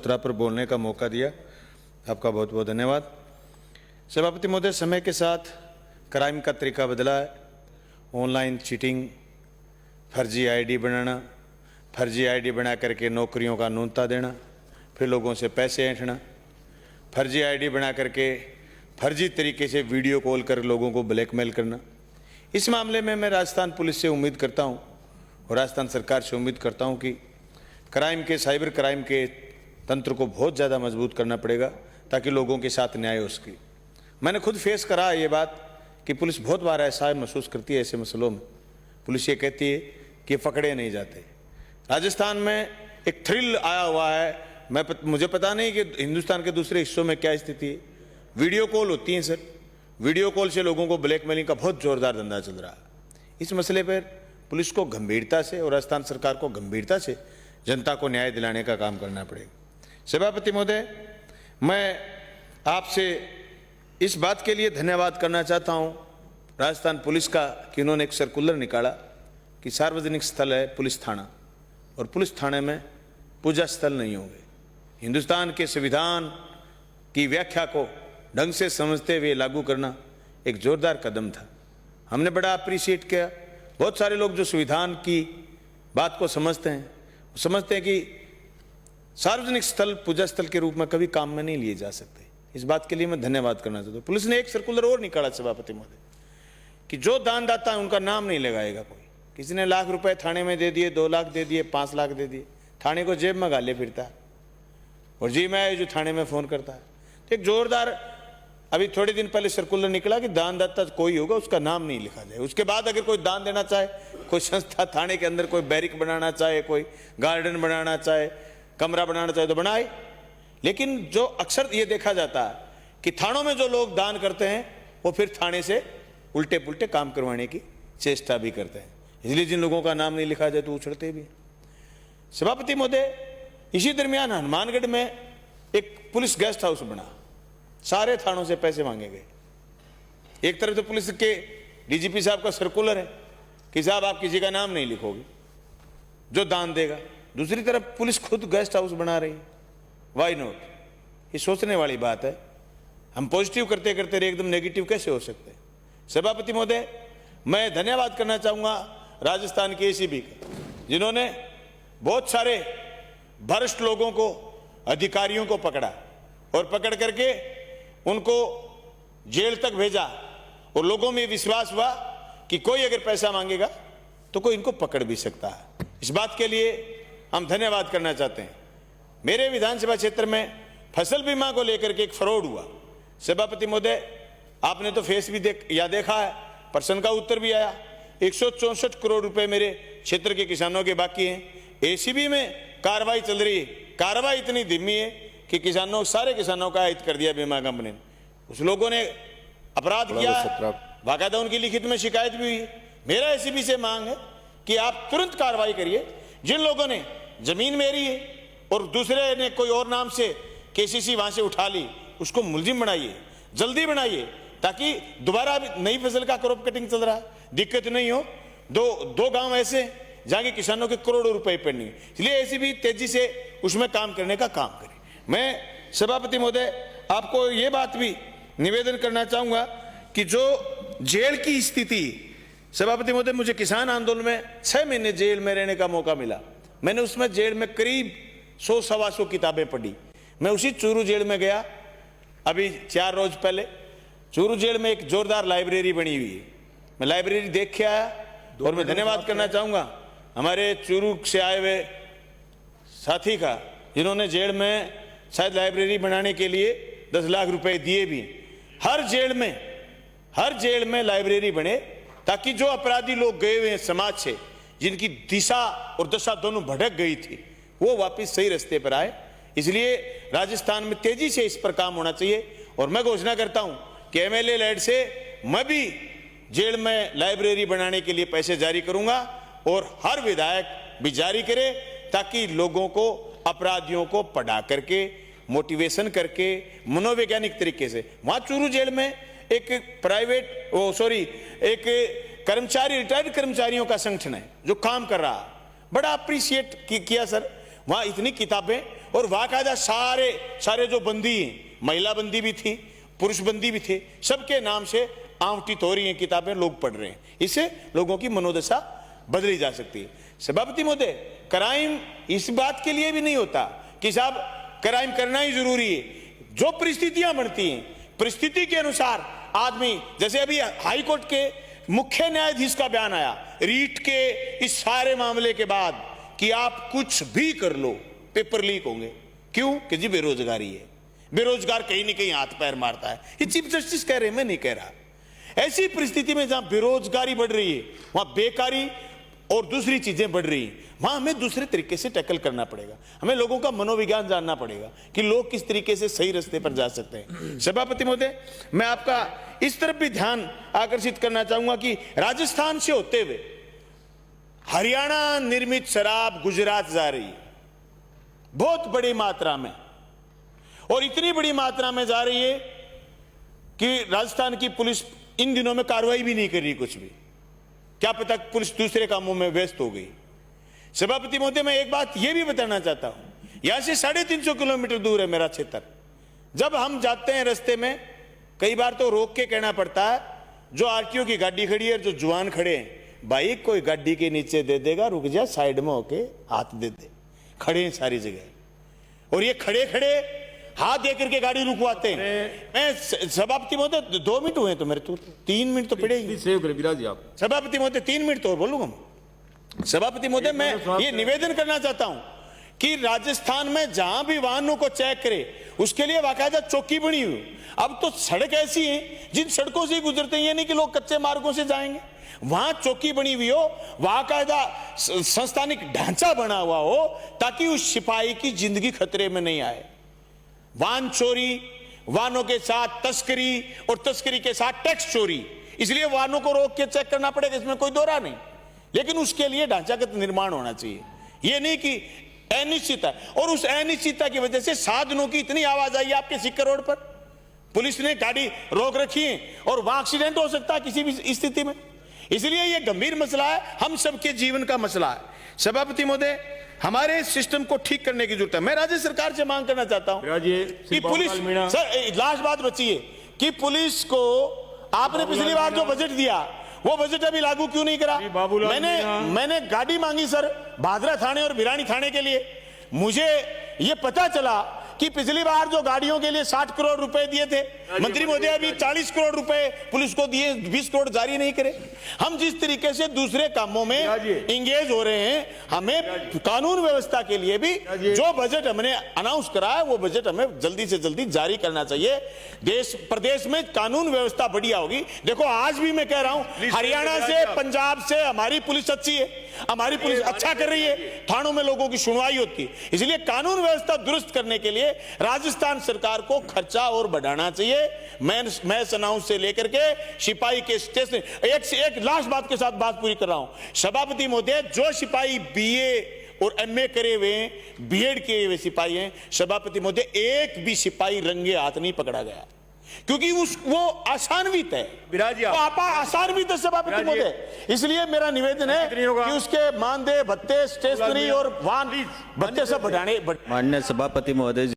पर बोलने का मौका दिया, आपका बहुत बहुत धन्यवाद। सभापति महोदय, समय के साथ क्राइम का तरीका बदला है। ऑनलाइन चीटिंग, फर्जी आईडी बनाना, फर्जी आईडी बना करके नौकरियों का न्यूनता देना, फिर लोगों से पैसे ऐंठना, फर्जी आईडी बना करके फर्जी तरीके से वीडियो कॉल कर लोगों को ब्लैकमेल करना। इस मामले में मैं राजस्थान पुलिस से उम्मीद करता हूं और राजस्थान सरकार से उम्मीद करता हूं कि क्राइम के, साइबर क्राइम के तंत्र को बहुत ज़्यादा मजबूत करना पड़ेगा ताकि लोगों के साथ न्याय हो सके। मैंने खुद फेस करा है ये बात कि पुलिस बहुत बार ऐसा महसूस करती है ऐसे मसलों में। पुलिस ये कहती है कि पकड़े नहीं जाते। राजस्थान में एक थ्रिल आया हुआ है, मुझे पता नहीं कि हिंदुस्तान के दूसरे हिस्सों में क्या स्थिति है। वीडियो कॉल होती है सर, वीडियो कॉल से लोगों को ब्लैकमेलिंग का बहुत जोरदार धंधा चल रहा है। इस मसले पर पुलिस को गंभीरता से और राजस्थान सरकार को गंभीरता से जनता को न्याय दिलाने का काम करना पड़ेगा। सभापति महोदय, मैं आपसे इस बात के लिए धन्यवाद करना चाहता हूं राजस्थान पुलिस का कि उन्होंने एक सर्कुलर निकाला कि सार्वजनिक स्थल है पुलिस थाना, और पुलिस थाने में पूजा स्थल नहीं होंगे। हिंदुस्तान के संविधान की व्याख्या को ढंग से समझते हुए लागू करना एक जोरदार कदम था। हमने बड़ा अप्रिशिएट किया। बहुत सारे लोग जो संविधान की बात को समझते हैं कि सार्वजनिक स्थल पूजा स्थल के रूप में कभी काम में नहीं लिए जा सकते। इस बात के लिए मैं धन्यवाद करना चाहता हूँ। पुलिस ने एक सर्कुलर और निकाला सभापति महोदय कि जो दानदाता है उनका नाम नहीं लगाएगा कोई। किसी ने लाख रुपए थाने में दे दिए, 2 लाख दे दिए, 5 लाख दे दिए, थाने को जेब में गाले फिरता है और जी मैं जो थाने में फोन करता है। तो एक जोरदार अभी थोड़े दिन पहले सर्कुलर निकला कि दानदाता कोई होगा उसका नाम नहीं लिखा जाए। उसके बाद अगर कोई दान देना चाहे, कोई संस्था थाने के अंदर कोई बैरिक बनाना चाहे, कोई गार्डन बनाना चाहे, कमरा बनाना चाहे तो बनाए। लेकिन जो अक्सर ये देखा जाता है कि थानों में जो लोग दान करते हैं वो फिर थाने से उल्टे पुल्टे काम करवाने की चेष्टा भी करते हैं। इसलिए जिन लोगों का नाम नहीं लिखा जाए तो उछड़ते भी। सभापति महोदय, इसी दरमियान हनुमानगढ़ में एक पुलिस गेस्ट हाउस बना, सारे थानों से पैसे मांगे गए। एक तरफ तो पुलिस के डीजीपी साहब का सर्कुलर है कि साहब आप किसी का नाम नहीं लिखोगे जो दान देगा, दूसरी तरफ पुलिस खुद गेस्ट हाउस बना रही है। Why not? ये सोचने वाली बात है। हम पॉजिटिव करते करते एकदम नेगेटिव कैसे हो सकते हैं? सभापति महोदय, मैं धन्यवाद करना चाहूंगा राजस्थान के एसीबी का, जिन्होंने बहुत सारे भ्रष्ट लोगों को, अधिकारियों को पकड़ा और पकड़ करके उनको जेल तक भेजा और लोगों में विश्वास हुआ कि कोई अगर पैसा मांगेगा तो कोई इनको पकड़ भी सकता है। इस बात के लिए हम धन्यवाद करना चाहते हैं। मेरे विधानसभा क्षेत्र में फसल बीमा को लेकर के एक फ्रॉड हुआ। सभापति महोदय, आपने तो फेस भी देखा है, प्रश्न का उत्तर भी आया। 164 करोड़ रुपए मेरे क्षेत्र के किसानों के बाकी हैं। एसीबी में कार्रवाई चल रही है। कार्रवाई इतनी धीमी है कि सारे किसानों का हित कर दिया बीमा कंपनी ने। उस लोगों ने अपराध किया, बाकायदा उनकी लिखित में शिकायत भी हुई। मेरा एसीबी से मांग है कि आप तुरंत कार्रवाई करिए। जिन लोगों ने जमीन मेरी है और दूसरे ने कोई और नाम से केसीसी वहां से उठा ली, उसको मुलजिम बनाइए, जल्दी बनाइए, ताकि दोबारा नई फसल का क्रॉप कटिंग चल रहा है, दिक्कत नहीं हो। दो गांव ऐसे जहां के किसानों के करोड़ों रुपए पेंडिंग है, इसलिए एसीबी तेजी से उसमें काम करने का काम करे। मैं सभापति महोदय आपको ये बात भी निवेदन करना चाहूंगा कि जो जेल की स्थिति, सभापति महोदय, मुझे किसान आंदोलन में 6 महीने जेल में रहने का मौका मिला। मैंने उसमें जेल में करीब 100-125 किताबें पढ़ी। मैं उसी चूरू जेल में गया अभी 4 रोज पहले। चूरू जेल में एक जोरदार लाइब्रेरी बनी हुई है, मैं लाइब्रेरी देख के आया। और मैं धन्यवाद करना चाहूंगा हमारे चूरू से आए हुए साथी का, जिन्होंने जेल में शायद लाइब्रेरी बनाने के लिए 10 लाख रुपए दिए भी। हर जेल में लाइब्रेरी बने ताकि जो अपराधी लोग गए हुए हैं समाज से, जिनकी दिशा और दशा दोनों भटक गई थी, वो वापस सही रास्ते पर आए। इसलिए राजस्थान में तेजी से इस पर काम होना चाहिए। और मैं घोषणा करता हूं कि एमएलए लेड से मैं भी जेल में लाइब्रेरी बनाने के लिए पैसे जारी करूंगा और हर विधायक भी जारी करे, ताकि लोगों को, अपराधियों को पढ़ा करके, मोटिवेशन करके, मनोवैज्ञानिक तरीके से। वहां चूरू जेल में एक एक कर्मचारी, रिटायर्ड कर्मचारियों का संगठन है जो काम कर रहा है। बड़ा अप्रिशिएट किया सर। वहां इतनी किताबें और बाकायदा सारे जो बंदी हैं, महिला बंदी भी थी, पुरुष बंदी भी थे, सबके नाम से आवंटित हो रही हैं किताबें, लोग पढ़ रहे हैं। इससे लोगों की मनोदशा बदली जा सकती है। सभापति महोदय, क्राइम इस बात के लिए भी नहीं होता कि साहब क्राइम करना ही जरूरी है। जो परिस्थितियां बनती हैं, परिस्थिति के अनुसार आदमी, जैसे अभी हाई कोर्ट के मुख्य न्यायाधीश का बयान आया रीट के इस सारे मामले के बाद कि आप कुछ भी कर लो पेपर लीक होंगे। क्यों? कि जी बेरोजगारी है, बेरोजगार कहीं ना कहीं हाथ पैर मारता है। ये चीफ जस्टिस कह रहे हैं, मैं नहीं कह रहा। ऐसी परिस्थिति में जहां बेरोजगारी बढ़ रही है, वहां बेकारी और दूसरी चीजें बढ़ रही हैं, वहां हमें दूसरे तरीके से टैकल करना पड़ेगा। हमें लोगों का मनोविज्ञान जानना पड़ेगा कि लोग किस तरीके से सही रास्ते पर जा सकते हैं। सभापति महोदय, मैं आपका इस तरफ भी ध्यान आकर्षित करना चाहूंगा कि राजस्थान से होते हुए हरियाणा निर्मित शराब गुजरात जा रही है बहुत बड़ी मात्रा में, और इतनी बड़ी मात्रा में जा रही है कि राजस्थान की पुलिस इन दिनों में कार्रवाई भी नहीं कर रही कुछ भी। क्या पता पुलिस दूसरे कामों में व्यस्त हो गई। सभापति महोदय, मैं एक बात यह भी बताना चाहता हूं, यहां से 350 किलोमीटर दूर है मेरा क्षेत्र। जब हम जाते हैं रास्ते में कई बार तो रोक के कहना पड़ता है, जो आरटीओ की गाड़ी खड़ी है, जो जवान खड़े हैं, भाई कोई गाड़ी के नीचे दे देगा, रुक जा, साइड में होके हाथ दे दे। खड़े हैं सारी जगह, और ये खड़े खड़े हाथ दे करके गाड़ी रुकवाते हैं। मैं सभापति महोदय 2 मिनट हुए तो मेरे तो 3 मिनट तो पड़े ही। सभापति महोदय 3 मिनट तो बोलूंगा मैं। सभापति महोदय, मैं ये निवेदन करना चाहता हूं कि राजस्थान में जहां भी वाहनों को चेक करे उसके लिए बाकायदा चौकी बनी हुई। अब तो सड़क ऐसी है जिन सड़कों से गुजरते हैं, ये नहीं कि लोग कच्चे मार्गों से जाएंगे, वहां चौकी बनी हुई हो, बाकायदा संस्थानिक ढांचा बना हुआ हो, ताकि उस सिपाही की जिंदगी खतरे में नहीं आए। वाहन चोरी, वाहनों के साथ तस्करी और तस्करी के साथ टैक्स चोरी, इसलिए वाहनों को रोक के चेक करना पड़ेगा, इसमें कोई दोहरा नहीं। लेकिन उसके लिए ढांचागत निर्माण होना चाहिए, ये नहीं कि अनिश्चित है। और उस अनिश्चितता की वजह से साधनों की इतनी आवाज आई आपके सिक्कर रोड पर, पुलिस ने गाड़ी रोक रखी है और वहां एक्सीडेंट हो सकता है किसी भी स्थिति में। इसलिए यह गंभीर मसला है, हम सबके जीवन का मसला है। सभापति महोदय, हमारे सिस्टम को ठीक करने की जरूरत है। मैं राज्य सरकार से मांग करना चाहता हूं कि पुलिस, सर लास्ट बात बची है कि पुलिस को आपने पिछली बार जो बजट दिया वो बजट अभी लागू क्यों नहीं करा? मैंने गाड़ी मांगी सर भादरा थाने और भिरानी थाने के लिए। मुझे ये पता चला कि पिछली बार जो गाड़ियों के लिए 60 करोड़ रुपए दिए थे, मंत्री महोदय अभी 40 करोड़ रुपए पुलिस को दिए, 20 करोड़ जारी नहीं करे। हम जिस तरीके से दूसरे कामों में इंगेज हो रहे हैं, हमें कानून व्यवस्था के लिए भी जो बजट हमने अनाउंस करा है वो बजट हमें जल्दी से जल्दी जारी करना चाहिए। देश प्रदेश में कानून व्यवस्था बढ़िया होगी। देखो आज भी मैं कह रहा हूं, हरियाणा से पंजाब से हमारी पुलिस अच्छी है, हमारी पुलिस अच्छा कर रही है, थानों में लोगों की सुनवाई होती है। इसलिए कानून व्यवस्था दुरुस्त करने के लिए राजस्थान सरकार को खर्चा और बढ़ाना चाहिए। मैं अनाउंस से लेकर के सिपाही के स्टेशन, एक लास्ट बात के साथ बात पूरी कर रहा हूं। सभापति महोदय, जो सिपाही बीए और एमए करे हुए, बीएड किए हुए सिपाही हैं, सभापति महोदय एक भी सिपाही रंगे हाथ नहीं पकड़ा गया, क्योंकि वो आसान्वित है, तो आप आसान्वित है सभापति महोदय। इसलिए मेरा निवेदन है कि उसके मानदेय भत्ते, स्टेशनरी और वाहन भत्ते सब बढ़ाने। माननीय सभापति महोदय।